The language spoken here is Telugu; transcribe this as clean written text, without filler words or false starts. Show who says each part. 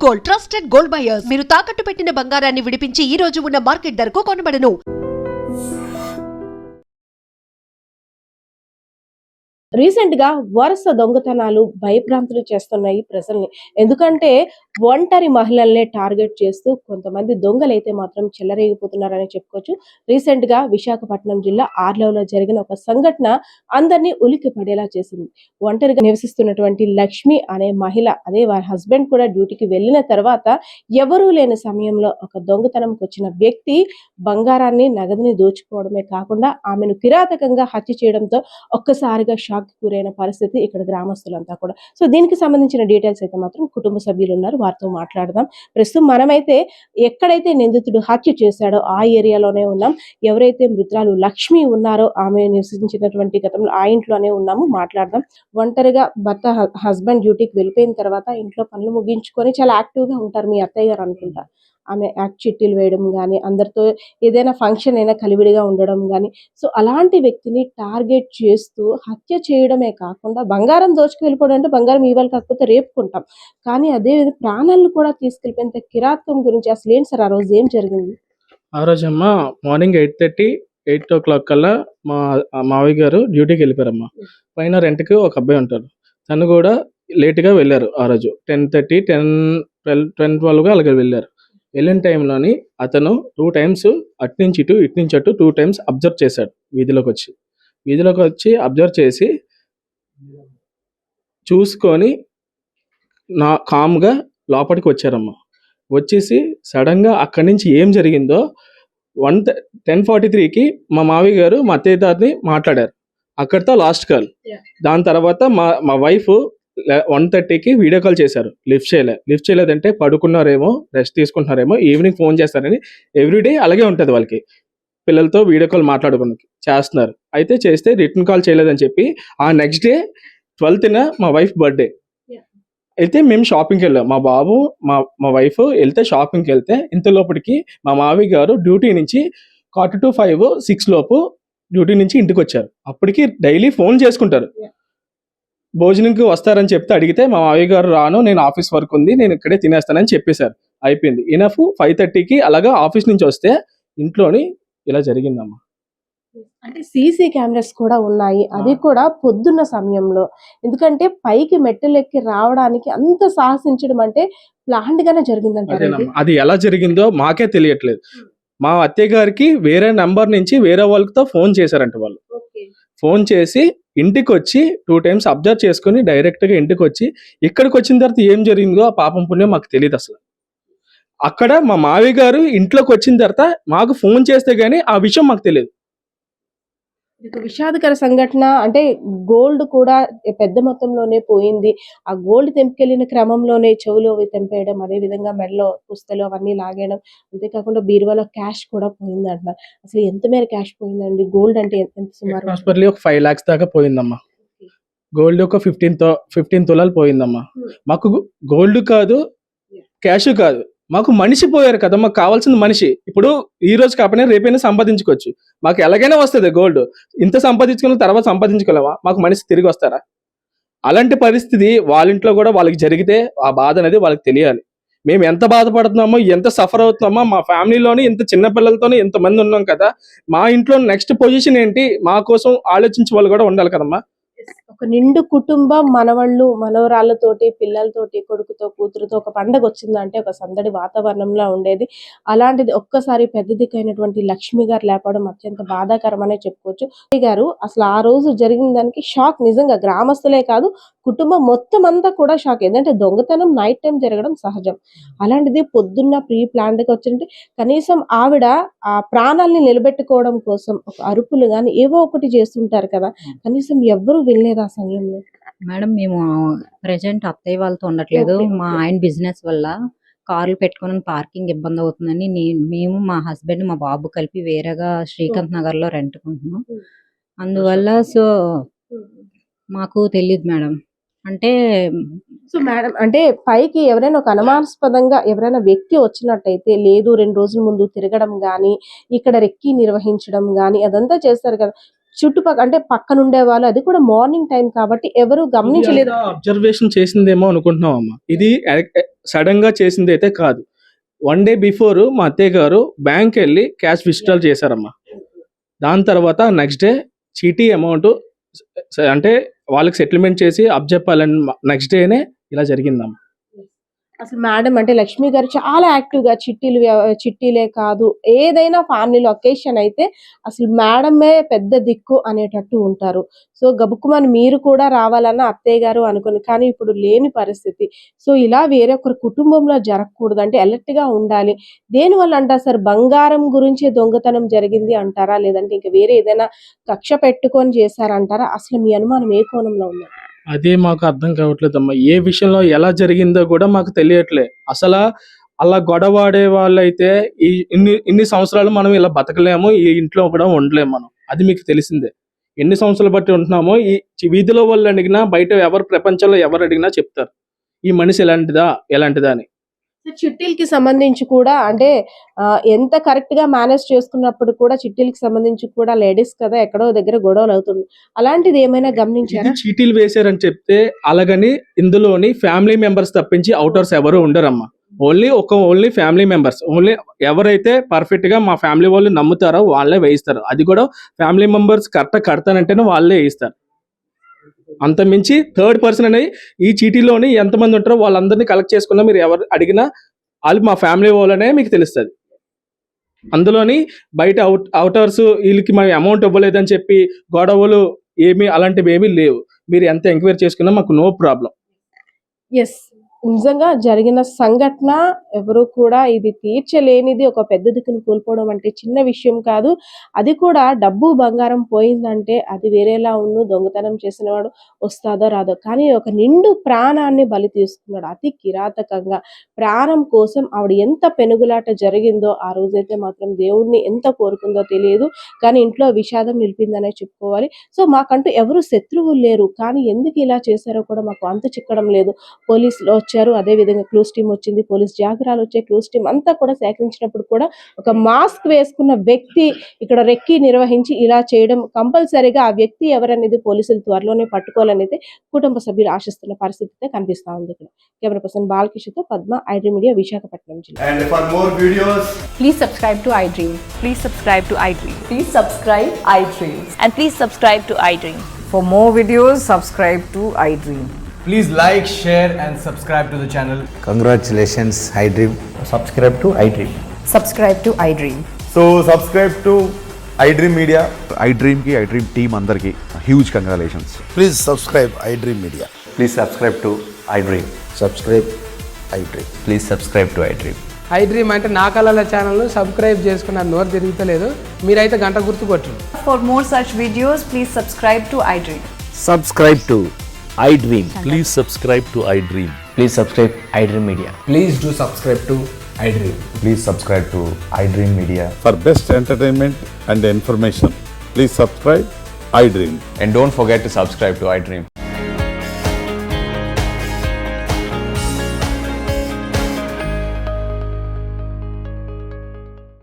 Speaker 1: Gold, trusted gold buyers. మీరు తాకట్టు పెట్టిన బంగారాన్ని విడిపించి ఈ రోజు ఉన్న మార్కెట్ ధరకు కొనబడను.
Speaker 2: రీసెంట్ గా వరుస దొంగతనాలు భయభ్రాంతులు చేస్తున్నాయి ప్రజల్ని. ఎందుకంటే ఒంటరి మహిళల్ని టార్గెట్ చేస్తూ కొంతమంది దొంగలైతే మాత్రం చెలరేగిపోతున్నారని చెప్పుకోవచ్చు. రీసెంట్ గా విశాఖపట్నం జిల్లా ఆర్లవలో జరిగిన ఒక సంఘటన అందరినీ ఉలిక్కి పడేలా చేసింది. ఒంటరిగా నివసిస్తున్నటువంటి లక్ష్మి అనే మహిళ, అదే వారి హస్బెండ్ కూడా డ్యూటీకి వెళ్ళిన తర్వాత ఎవరూ లేని సమయంలో ఒక దొంగతనంకి వచ్చిన వ్యక్తి బంగారాన్ని, నగదుని దోచుకోవడమే కాకుండా ఆమెను కిరాతకంగా హత్య చేయడంతో ఒక్కసారిగా షాక్ గురైన పరిస్థితి ఇక్కడ గ్రామస్తులంతా కూడా. సో దీనికి సంబంధించిన డీటెయిల్స్ అయితే మాత్రం కుటుంబ సభ్యులు ఉన్నారు, వారితో మాట్లాడదాం. ప్రస్తుతం మనమైతే ఎక్కడైతే నిందితుడు హత్య చేశాడో ఆ ఏరియాలోనే ఉన్నాం. ఎవరైతే మృతురాలు లక్ష్మి ఉన్నారో ఆమె నివసించినటువంటి గతంలో ఆ ఇంట్లోనే ఉన్నాము, మాట్లాడదాం. ఒంటరిగా భర్త హస్బెండ్ డ్యూటీకి వెళ్ళిపోయిన తర్వాత ఇంట్లో పనులు ముగించుకొని చాలా యాక్టివ్ గా ఉంటారు మీ అత్తయ్య గారు అనుకుంటా. ఆమె యాక్ట్ చిట్టీలు వేయడం కానీ, అందరితో ఏదైనా ఫంక్షన్ అయినా కలివిడిగా ఉండడం కానీ, సో అలాంటి వ్యక్తిని టార్గెట్ చేస్తూ హత్య చేయడమే కాకుండా బంగారం దోచుకు వెళ్ళిపోవడం అంటే బంగారం ఇవ్వాలి కాకపోతే రేపుకుంటాం, కానీ అదే ప్రాణాలను కూడా తీసుకెళ్ళిపోయినంత కిరాతకం గురించి అసలు ఏంటి సార్ ఆ రోజు ఏం జరిగింది?
Speaker 3: ఆ రోజమ్మా మార్నింగ్ 8:30, 8 కల్లా మా మావయ్య గారు డ్యూటీకి వెళ్ళిపోయారమ్మా. పైన రెంట్కి ఒక అబ్బాయి ఉంటాడు, తను కూడా లేట్గా వెళ్ళారు. ఆ రోజు 10:30, 10, 12 అలాగే వెళ్ళారు. వెళ్ళిన టైంలోని అతను 2 టైమ్స్ అట్నుంచి ఇటు, ఇటు నుంచి అటు 2 టైమ్స్ అబ్జర్వ్ చేశాడు. వీధిలోకి వచ్చి అబ్జర్వ్ చేసి చూసుకొని కామ్గా లోపలికి వచ్చారమ్మా. వచ్చేసి సడన్గా అక్కడి నుంచి ఏం జరిగిందో 10:43కి మా మావయ్య గారు మా అత్తయ్య తాతని మాట్లాడారు. అక్కడితో లాస్ట్ కాల్. దాని తర్వాత మా వైఫ్ 1:30కి వీడియో కాల్ చేశారు. లిఫ్ట్ చేయలేదంటే పడుకున్నారేమో, రెస్ట్ తీసుకుంటున్నారేమో, ఈవినింగ్ ఫోన్ చేస్తారని. ఎవ్రీడే అలాగే ఉంటుంది వాళ్ళకి, పిల్లలతో వీడియో కాల్ మాట్లాడుకుని చేస్తున్నారు. అయితే చేస్తే రిటర్న్ కాల్ చేయలేదని చెప్పి ఆ నెక్స్ట్ డే 12న మా వైఫ్ బర్త్డే అయితే మేము షాపింగ్కి వెళ్ళాం. మా బాబు మా వైఫ్ వెళ్తే షాపింగ్కి వెళ్తే ఇంతలోపటికి మా మావయ్య గారు డ్యూటీ నుంచి 4:45, 6 లోపు డ్యూటీ నుంచి ఇంటికి వచ్చారు. అప్పటికి డైలీ ఫోన్ చేసుకుంటారు. భోజనంకి వస్తారని చెప్తే అడిగితే మా మావయ్య గారు రాను, నేను ఆఫీస్ వర్క్ ఉంది, నేను ఇక్కడే తినేస్తానని చెప్పేశారు. అయిపోయింది. ఇనఫ్ 5:30కి అలాగా ఆఫీస్ నుంచి వస్తే ఇంట్లోని ఇలా జరిగిందమ్మా.
Speaker 2: అంటే సీసీ కెమెరాస్ కూడా ఉన్నాయి, అది కూడా పొద్దున్న సమయంలో. ఎందుకంటే పైకి మెట్టెలెక్కి రావడానికి అంత సాహసించడం అంటే ప్లాంట్ గానే జరిగిందంటారు.
Speaker 3: అది ఎలా జరిగిందో మాకే తెలియట్లేదు. మా అత్తయ్య గారికి వేరే నంబర్ నుంచి వేరే వాళ్ళతో ఫోన్ చేశారంట. వాళ్ళు ఫోన్ చేసి ఇంటికి వచ్చి 2 టైమ్స్ అబ్జర్వ్ చేసుకుని డైరెక్ట్గా ఇంటికి వచ్చి ఇక్కడికి వచ్చిన తర్వాత ఏం జరిగిందో ఆ పాపం పుణ్యం మాకు తెలియదు అసలు. అక్కడ మా మావయ్య గారు ఇంట్లోకి వచ్చిన తర్వాత మాకు ఫోన్ చేస్తే గానీ ఆ విషయం మాకు తెలియదు.
Speaker 2: ఇది విషాదకర సంఘటన. అంటే గోల్డ్ కూడా పెద్ద మొత్తంలోనే పోయింది. ఆ గోల్డ్ తెంపుకెళ్లిన క్రమంలోనే చెవులు అవి తెంపేయడం, అదే విధంగా మెడలో పుస్తలు అవన్నీ లాగేయడం, అంతేకాకుండా బీరువాలో క్యాష్ కూడా పోయింది అంటున్నారు. అసలు ఎంత మేర క్యాష్ పోయిందండి? గోల్డ్ అంటే ఎంత సుమారు?
Speaker 3: ఒక 5 lakhs దాకా పోయిందమ్మా. గోల్డ్ ఒక 15 తులాలు పోయిందమ్మా. మాకు గోల్డ్ కాదు, క్యాష్ కాదు, మాకు మనిషి పోయారు కదా. మాకు కావాల్సిన మనిషి. ఇప్పుడు ఈ రోజు కాకపోయినా రేపైనా సంపాదించుకోవచ్చు. మాకు ఎలాగైనా వస్తుంది గోల్డ్. ఇంత సంపాదించుకున్న తర్వాత సంపాదించుకోలేమా? మాకు మనిషి తిరిగి వస్తారా? అలాంటి పరిస్థితి వాళ్ళ ఇంట్లో కూడా వాళ్ళకి జరిగితే ఆ బాధ అనేది వాళ్ళకి తెలియాలి. మేము ఎంత బాధపడుతున్నామో, ఎంత సఫర్ అవుతున్నామో, మా ఫ్యామిలీలోని ఇంత చిన్న పిల్లలతోనే ఎంతమంది ఉన్నాం కదా. మా ఇంట్లో నెక్స్ట్ పొజిషన్ ఏంటి, మా కోసం ఆలోచించే వాళ్ళు కూడా ఉండాలి కదమ్మా.
Speaker 2: ఒక నిండు కుటుంబం, మనవళ్ళు మనవరాళ్ళతోటి, పిల్లలతోటి, కొడుకుతో, కూతురుతో ఒక పండగ వచ్చిందంటే ఒక సందడి వాతావరణంలో ఉండేది. అలాంటిది ఒక్కసారి పెద్ద దిక్కైనటువంటి లక్ష్మి గారు లేపడం అత్యంత బాధాకరమనే చెప్పుకోవచ్చు. గారు అసలు ఆ రోజు జరిగిన దానికి షాక్. నిజంగా గ్రామస్తులే కాదు, కుటుంబం మొత్తం అంతా కూడా షాక్. ఏంటంటే దొంగతనం నైట్ టైం జరగడం సహజం, అలాంటిది పొద్దున్న ప్రీ ప్లాన్డ్ గా వచ్చింటే కనీసం ఆవిడ ఆ ప్రాణాలని నిలబెట్టుకోవడం కోసం ఒక అరుపులు గాని ఏవో ఒకటి చేస్తుంటారు కదా, కనీసం ఎవ్వరూ వినలేదు ఆ సమయంలో.
Speaker 4: మేడం, మేము ప్రెజెంట్ అత్తయ్య వాళ్ళతో ఉండట్లేదు. మా ఆయన బిజినెస్ వల్ల కార్లు పెట్టుకుని పార్కింగ్ ఇబ్బంది అవుతుందని మేము మా హస్బెండ్ మా బాబు కలిపి వేరేగా శ్రీకాంత్ నగర్ లో రెంట్కుంటున్నాం. అందువల్ల సో మాకు తెలియదు మేడం. అంటే
Speaker 2: సో మేడం, అంటే పైకి ఎవరైనా ఒక అనుమానాస్పదంగా ఎవరైనా వ్యక్తి వచ్చినట్టయితే లేదు, 2 రోజుల ముందు తిరగడం గానీ, ఇక్కడ రెక్కి నిర్వహించడం గానీ అదంతా చేస్తారు కదా. చుట్టుపక్కల అంటే పక్కనుండే వాళ్ళు, అది కూడా మార్నింగ్ టైం కాబట్టి ఎవరు గమనించలేదు.
Speaker 3: అబ్జర్వేషన్ చేసిందేమో అనుకుంటున్నాం అమ్మా. ఇది సడన్ గా చేసింది అయితే కాదు. 1 డే బిఫోర్ మా అత్తయ్య గారు బ్యాంక్ వెళ్ళి క్యాష్ విత్డ్రాల్ చేశారమ్మా. దాని తర్వాత నెక్స్ట్ డే చీటీ అమౌంట్ అంటే వాళ్ళకి సెటిల్మెంట్ చేసి అప్పచెప్పాలని నెక్స్ట్ డేనే ఇలా జరిగిందమ్మా.
Speaker 2: అసలు మేడం అంటే లక్ష్మి గారు చాలా యాక్టివ్ గా చిట్టీలే కాదు, ఏదైనా ఫ్యామిలీలో ఒకేషన్ అయితే అసలు మేడమే పెద్ద దిక్కు అనేటట్టు ఉంటారు. సో గబుక్కుమని మీరు కూడా రావాలన్న అత్తయ్య గారు అనుకుని, కానీ ఇప్పుడు లేని పరిస్థితి. సో ఇలా వేరే ఒకరి కుటుంబంలో జరగకూడదు అంటే అలర్ట్ గా ఉండాలి. దేనివల్ల అంటారు సార్? బంగారం గురించి దొంగతనం జరిగింది అంటారా, లేదంటే ఇంకా వేరే ఏదైనా కక్ష పెట్టుకొని చేశారంటారా? అసలు మీ అనుమానం ఏ కోణంలో ఉంది?
Speaker 3: అదే మాకు అర్థం కావట్లేదమ్మా. ఏ విషయంలో ఎలా జరిగిందో కూడా మాకు తెలియట్లే. అసలు అలా గొడవాడే వాళ్ళైతే ఈ ఇన్ని సంవత్సరాలు మనం ఇలా బతకలేము, ఈ ఇంట్లో కూడా ఉండలేము మనం. అది మీకు తెలిసిందే. ఎన్ని సంవత్సరాలు బట్టి ఉంటున్నామో ఈ వీధిలో వాళ్ళు అడిగినా, బయట ప్రపంచంలో ఎవరు అడిగినా చెప్తారు ఈ మనిషి ఎలాంటిదా అని.
Speaker 2: చిట్టీలకి సంబంధించి కూడా అంటే ఎంత కరెక్ట్ గా మేనేజ్ చేసుకున్నప్పుడు కూడా చిట్టీలకి సంబంధించి కూడా లేడీస్ కదా ఎక్కడో దగ్గర గొడవలు అవుతుంది. అలాంటిది ఏమైనా గమనించారా?
Speaker 3: ఇది చీటీలు వేశారని చెప్తే అలాగని ఇందులోని ఫ్యామిలీ మెంబర్స్ తప్పించి అవుటర్స్ ఎవరు ఉండరమ్మా. ఓన్లీ ఫ్యామిలీ మెంబర్స్, ఓన్లీ ఎవరైతే పర్ఫెక్ట్ గా మా ఫ్యామిలీ వాళ్ళు నమ్ముతారో వాళ్ళే వేయిస్తారు. అది కూడా ఫ్యామిలీ మెంబర్స్ కరెక్ట్ కడతానంటేనే వాళ్ళే వేయిస్తారు. అంత మించి థర్డ్ పర్సన్ అనేది ఈ చీటీలోని ఎంతమంది ఉంటారో వాళ్ళందరినీ కలెక్ట్ చేసుకున్నా మీరు ఎవరు అడిగినా వాళ్ళు మా ఫ్యామిలీ వాళ్ళనే మీకు తెలుస్తుంది. అందులోని బయట అవుటర్స్ వీళ్ళకి మనం అమౌంట్ ఇవ్వలేదని చెప్పి గొడవలు అలాంటివి ఏమీ లేవు. మీరు ఎంత ఎంక్వైరీ చేసుకున్నా మాకు నో ప్రాబ్లం.
Speaker 2: ఎస్, నిజంగా జరిగిన సంఘటన ఎవరు కూడా ఇది తీర్చలేనిది. ఒక పెద్ద దిక్కును కోల్పోవడం అంటే చిన్న విషయం కాదు. అది కూడా డబ్బు బంగారం పోయిందంటే అది వేరేలా ఉన్ను. దొంగతనం చేసిన వాడు వస్తాదో రాదో, కానీ ఒక నిండు ప్రాణాన్ని బలి తీసుకున్నాడు అతి కిరాతకంగా. ప్రాణం కోసం ఆవిడ ఎంత పెనుగులాట జరిగిందో ఆ రోజైతే మాత్రం దేవుడిని ఎంత కోరుకుందో తెలియదు, కానీ ఇంట్లో విషాదం నిలిపిందనే చెప్పుకోవాలి. సో మాకంటూ ఎవరు శత్రువులు లేరు, కానీ ఎందుకు ఇలా చేశారో కూడా మాకు అంత చిక్కడం లేదు. పోలీసులు వచ్చారు, అదే విధంగా క్లూస్ టీం వచ్చింది, పోలీస్ జాగ్రాలు వచ్చాయి. క్లూస్ టీం అంతా కూడా సేకరించినప్పుడు కూడా ఒక మాస్క్ వేసుకున్న వ్యక్తి ఇక్కడ రెక్కి నిర్వహించి ఇలా చేయడం కంపల్సరీగా ఆ వ్యక్తి ఎవరనేది పోలీసులు త్వరలోనే పట్టుకోవాలనేది కుటుంబ సభ్యులు ఆశిస్తున్న పరిస్థితి కనిపిస్తా ఉంది. ఇక్కడ కెమెరా పర్సన్ బాలకిషన్తో పద్మ, ఐడ్రీమ్ మీడియా, విశాఖపట్నం జిల్లా.
Speaker 5: And for more videos,
Speaker 6: Please subscribe to iDream.
Speaker 7: Please subscribe to iDream.
Speaker 6: Please subscribe iDream.
Speaker 7: And please subscribe to iDream.
Speaker 6: For more videos, subscribe to iDream.
Speaker 5: please like, share and subscribe to the channel.
Speaker 8: Congratulations, iDream.
Speaker 5: Subscribe to iDream.
Speaker 6: Subscribe to iDream.
Speaker 5: So subscribe to iDream Media.
Speaker 9: iDream की iDream team अंदर की huge congratulations.
Speaker 8: Please subscribe iDream Media.
Speaker 10: Please subscribe to iDream.
Speaker 8: Subscribe iDream.
Speaker 10: Please subscribe to iDream.
Speaker 11: iDream అంటే నా కళల ఛానల్ సబ్స్క్రైబ్ చేసుకున్న నోరు తిరుగుతలేదు, మీరైతే గంట గుర్తు కొట్టండి.
Speaker 7: For more such videos, please subscribe to iDream.
Speaker 10: Subscribe to iDream.
Speaker 9: Please subscribe to iDream.
Speaker 10: Please subscribe iDream Media.
Speaker 5: Please do subscribe to iDream.
Speaker 10: Please subscribe to iDream Media.
Speaker 9: For best entertainment and information, please subscribe iDream.
Speaker 10: And don't forget to subscribe to iDream.